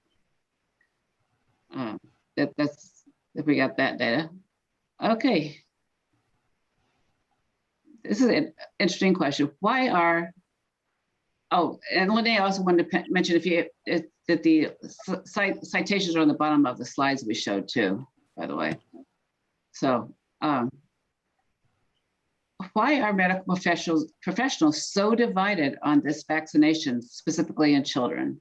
that's if we got that data. Okay. This is an interesting question. Why are, and Linnea also wanted to mention that the citations are on the bottom of the slides we showed too, by the way. So why are medical professionals so divided on this vaccination, specifically in children?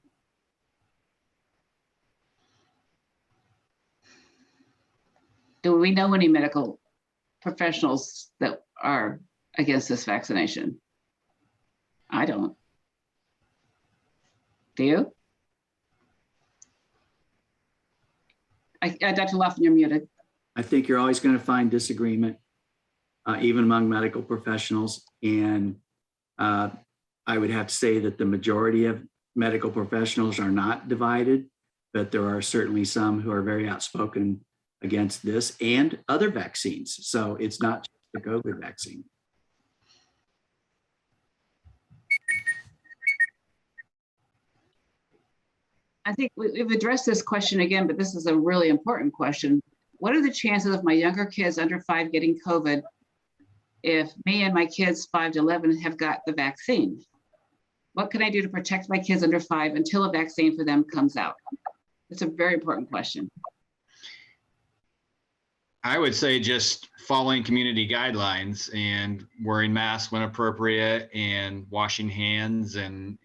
Do we know any medical professionals that are against this vaccination? I don't. Do you? Dr. Laughlin, you're muted. I think you're always going to find disagreement, even among medical professionals. And I would have to say that the majority of medical professionals are not divided, but there are certainly some who are very outspoken against this and other vaccines. So it's not just the COVID vaccine. I think we've addressed this question again, but this is a really important question. What are the chances of my younger kids under 5 getting COVID if me and my kids 5 to 11 have got the vaccine? What can I do to protect my kids under 5 until a vaccine for them comes out? It's a very important question. I would say just following community guidelines and wearing masks when appropriate and washing hands and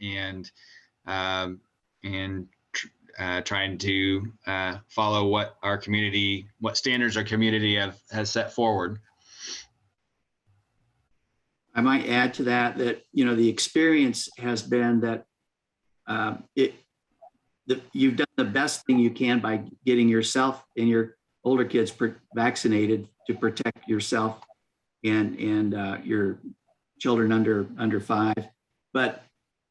trying to follow what standards our community has set forward. I might add to that, the experience has been that you've done the best thing you can by getting yourself and your older kids vaccinated to protect yourself and your children under 5. But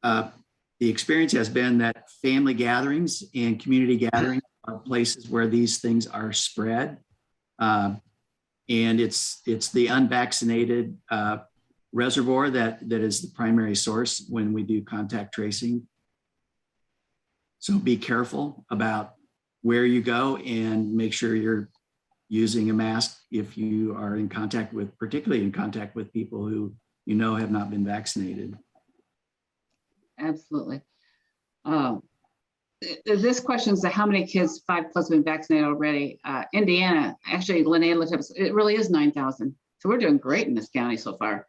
the experience has been that family gatherings and community gatherings are places where these things are spread. And it's the unvaccinated reservoir that is the primary source when we do contact tracing. So be careful about where you go and make sure you're using a mask if you are particularly in contact with people who have not been vaccinated. Absolutely. This question is how many kids 5+ have been vaccinated already? Indiana, actually, Linnea looked up, it really is 9,000. So we're doing great in this county so far.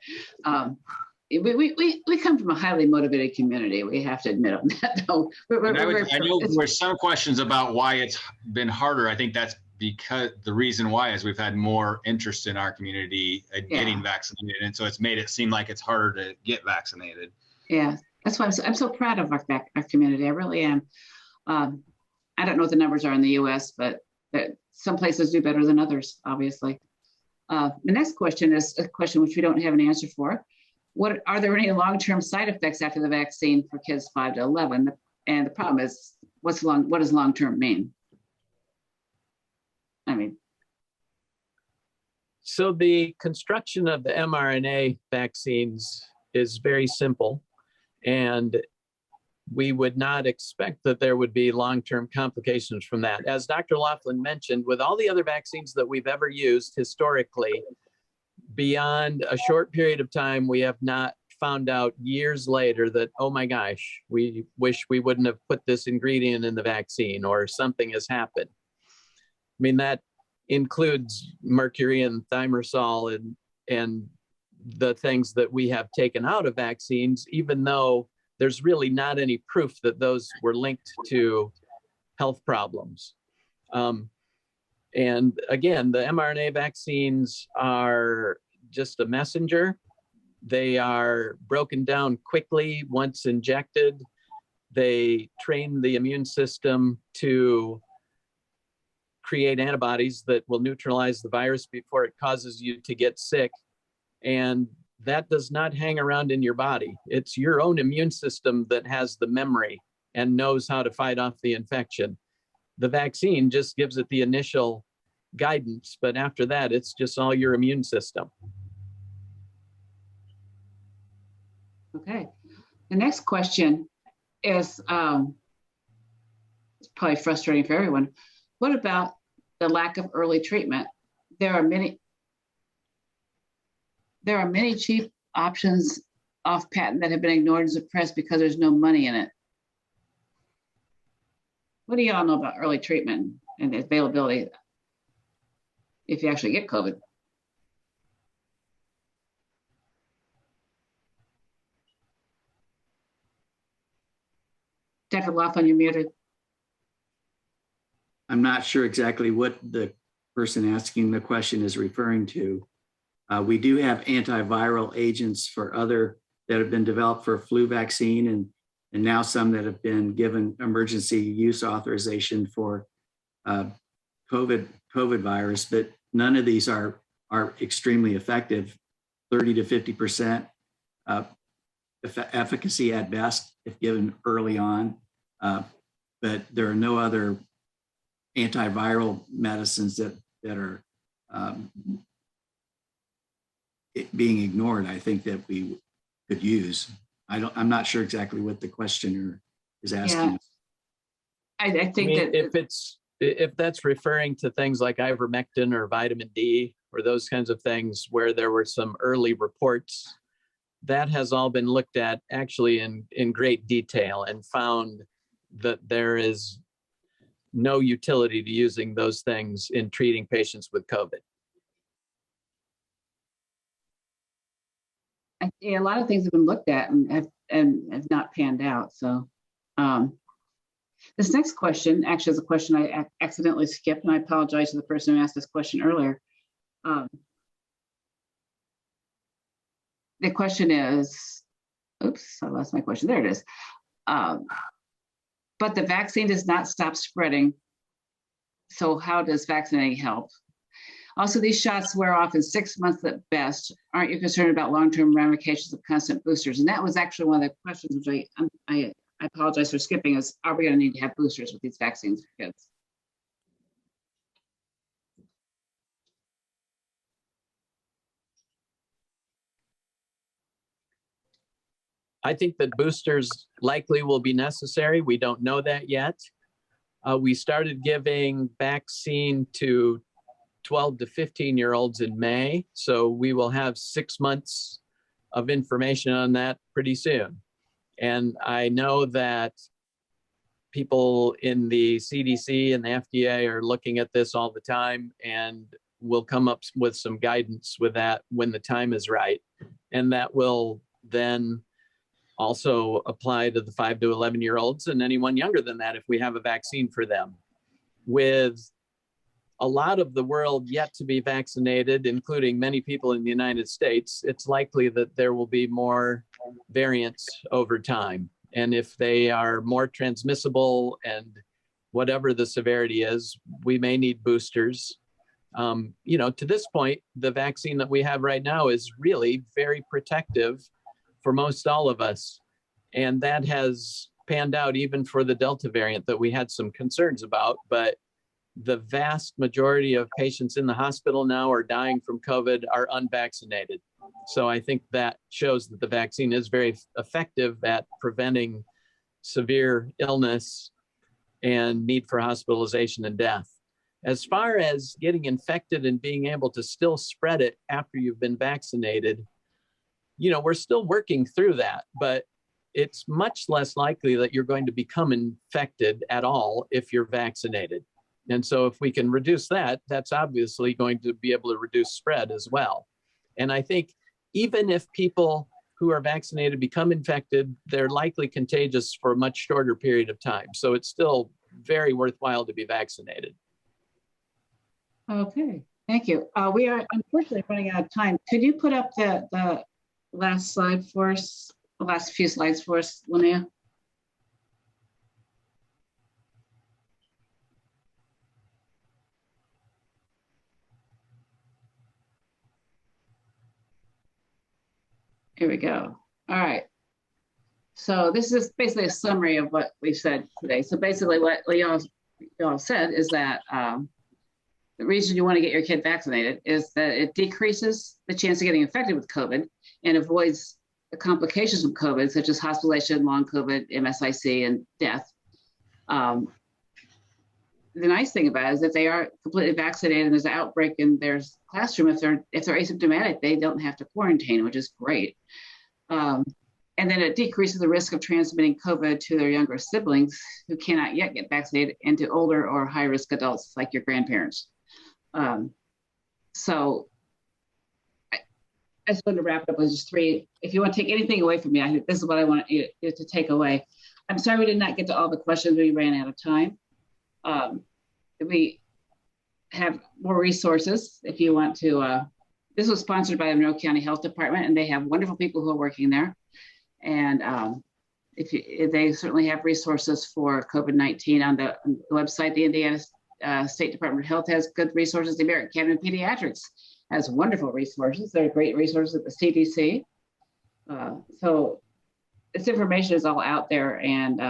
We come from a highly motivated community. We have to admit on that, though. I know there's some questions about why it's been harder. I think that's because the reason why is we've had more interest in our community in getting vaccinated, and so it's made it seem like it's harder to get vaccinated. Yeah, that's why I'm so proud of our community. I really am. I don't know what the numbers are in the U.S., but some places do better than others, obviously. The next question is a question which we don't have an answer for. Are there any long-term side effects after the vaccine for kids 5 to 11? And the problem is, what does long-term mean? So the construction of the mRNA vaccines is very simple, and we would not expect that there would be long-term complications from that. As Dr. Laughlin mentioned, with all the other vaccines that we've ever used historically, beyond a short period of time, we have not found out years later that, oh my gosh, we wish we wouldn't have put this ingredient in the vaccine or something has happened. I mean, that includes mercury and thimerosal and the things that we have taken out of vaccines, even though there's really not any proof that those were linked to health problems. And again, the mRNA vaccines are just a messenger. They are broken down quickly once injected. They train the immune system to create antibodies that will neutralize the virus before it causes you to get sick. And that does not hang around in your body. It's your own immune system that has the memory and knows how to fight off the infection. The vaccine just gives it the initial guidance, but after that, it's just all your immune system. Okay. The next question is it's probably frustrating for everyone. What about the lack of early treatment? There are many cheap options off patent that have been ignored and suppressed because there's no money in it. What do y'all know about early treatment and availability if you actually get COVID? Dr. Laughlin, you're muted. I'm not sure exactly what the person asking the question is referring to. We do have antiviral agents that have been developed for flu vaccine and now some that have been given emergency use authorization for COVID virus, but none of these are extremely effective. 30 to 50% efficacy at best if given early on, but there are no other antiviral medicines that are being ignored, I think, that we could use. I'm not sure exactly what the questioner is asking. Yeah. I think that if that's referring to things like ivermectin or vitamin D or those kinds of things where there were some early reports, that has all been looked at actually in great detail and found that there is no utility to using those things in treating patients with COVID. A lot of things have been looked at and have not panned out. So This next question actually is a question I accidentally skipped, and I apologize to the person who asked this question earlier. The question is, oops, I lost my question. There it is. But the vaccine does not stop spreading. So how does vaccinating help? Also, these shots wear off in 6 months at best. Aren't you concerned about long-term ramifications of constant boosters? And that was actually one of the questions which I apologize for skipping, is are we going to need to have boosters with these vaccines for kids? I think that boosters likely will be necessary. We don't know that yet. We started giving vaccine to 12 to 15-year-olds in May, so we will have 6 months of information on that pretty soon. And I know that people in the CDC and the FDA are looking at this all the time and will come up with some guidance with that when the time is right. And that will then also apply to the 5 to 11-year-olds and anyone younger than that if we have a vaccine for them. With a lot of the world yet to be vaccinated, including many people in the United States, it's likely that there will be more variants over time. And if they are more transmissible and whatever the severity is, we may need boosters. You know, to this point, the vaccine that we have right now is really very protective for most all of us. And that has panned out even for the Delta variant that we had some concerns about, but the vast majority of patients in the hospital now are dying from COVID are unvaccinated. So I think that shows that the vaccine is very effective at preventing severe illness and need for hospitalization and death. As far as getting infected and being able to still spread it after you've been vaccinated, you know, we're still working through that, but it's much less likely that you're going to become infected at all if you're vaccinated. And so if we can reduce that, that's obviously going to be able to reduce spread as well. And I think even if people who are vaccinated become infected, they're likely contagious for a much shorter period of time. So it's still very worthwhile to be vaccinated. Okay, thank you. We are unfortunately running out of time. Could you put up the last slide for us, the last few slides for us, Linnea? Here we go. All right. So this is basically a summary of what we've said today. So basically what y'all said is that the reason you want to get your kid vaccinated is that it decreases the chance of getting infected with COVID and avoids the complications of COVID, such as hospitalization, long COVID, MSIC, and death. The nice thing about it is if they are completely vaccinated and there's an outbreak in their classroom, if they're asymptomatic, they don't have to quarantine, which is great. And then it decreases the risk of transmitting COVID to their younger siblings who cannot yet get vaccinated and to older or high-risk adults like your grandparents. So I just wanted to wrap it up with just 3. If you want to take anything away from me, this is what I want you to take away. I'm sorry we did not get to all the questions. We ran out of time. We have more resources if you want to. This was sponsored by the Monroe County Health Department, and they have wonderful people who are working there. And they certainly have resources for COVID-19 on the website. The Indiana State Department of Health has good resources. The American Academy of Pediatrics has wonderful resources. They're great resources at the CDC. So this information is all out there, and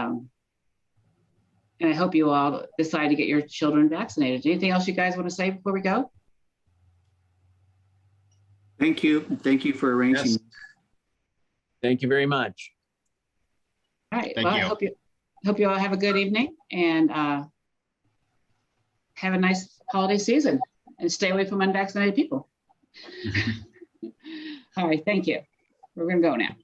I hope you all decide to get your children vaccinated. Anything else you guys want to say before we go? Thank you. Thank you for arranging. Yes. Thank you very much. All right. Thank Well, you. I hope you all have a good evening and have a nice holiday season and stay away from unvaccinated people. All right. Thank you. We're going to go now.